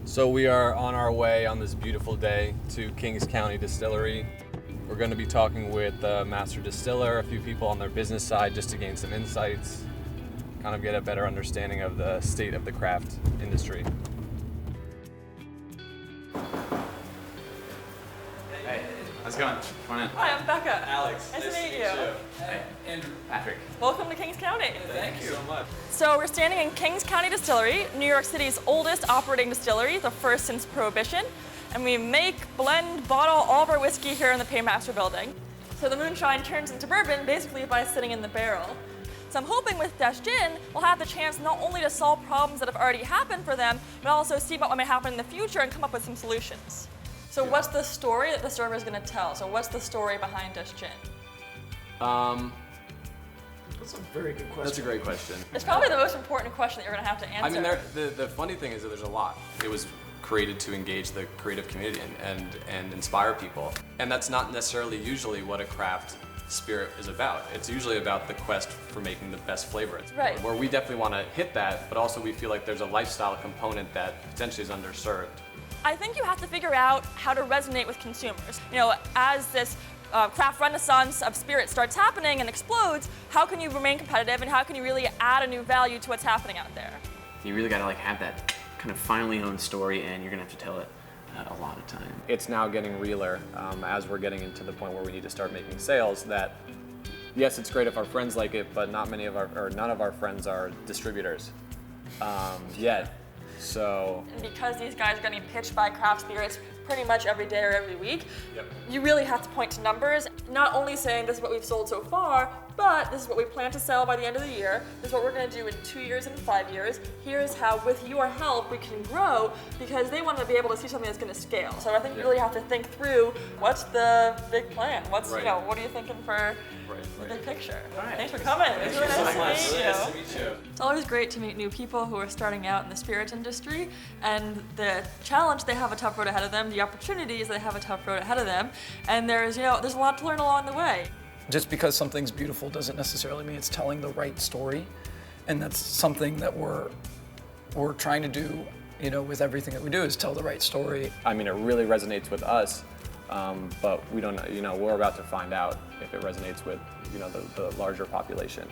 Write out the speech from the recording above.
So we are on our way on this beautiful day to County Distillery. We're going to be talking with the master distiller, a few people on their business side, just to gain some insights, kind of get a better understanding of the state of the craft industry. Hey, how's it going? Come on in. Hi, I'm Becca. Alex. Nice to meet you. Hey, Andrew. Patrick. Welcome to Kings County. Thank you so much. So we're standing in Kings County Distillery, New York City's oldest operating distillery, the first since Prohibition. And we make, blend, bottle all of our whiskey here in the Paymaster building. So the moonshine turns into bourbon basically by sitting in the barrel. So I'm hoping with Dash Gin, we'll have the chance not only to solve problems that have already happened for them, but also see what might happen in the future and come up with some solutions. So what's the story that the server is going to tell? So what's the story behind Dash Gin? That's a very good question. That's a great question. It's probably the most important question that you're going to have to answer. I mean, the funny thing is that there's a lot. It was created to engage the creative community and inspire people. And that's not necessarily usually what a craft spirit is about. It's usually about the quest for making the best flavor. Right. Where we definitely want to hit that, but also we feel like there's a lifestyle component that potentially is underserved. I think you have to figure out how to resonate with consumers. You know, as this craft renaissance of spirit starts happening and explodes, how can you remain competitive and how can you really add a new value to what's happening out there? You really got to have that kind of finely honed story, and you're gonna have to tell it a lot of time. It's now getting realer as we're getting into the point where we need to start making sales. That yes, it's great if our friends like it, but none of our friends are distributors yet. So, And because these guys are getting pitched by craft spirits pretty much every day or every week, Yep. you really have to point to numbers, not only saying this is what we've sold so far, but this is what we plan to sell by the end of the year, this is what we're going to do in 2 years and 5 years, here's how with your help we can grow, because they want to be able to see something that's going to scale. So I think you really have to think through what's the big plan, what are you thinking for the big picture. right. Thanks for coming. It's really nice to meet you. Nice to meet you. It's always great to meet new people who are starting out in the spirits industry, and the challenge, they have a tough road ahead of them, the opportunities, they have a tough road ahead of them, and there's a lot to learn along the way. Just because something's beautiful doesn't necessarily mean it's telling the right story, and that's something that we're trying to do, with everything that we do, is tell the right story. I mean, it really resonates with us, but we don't, we're about to find out if it resonates with, the larger population.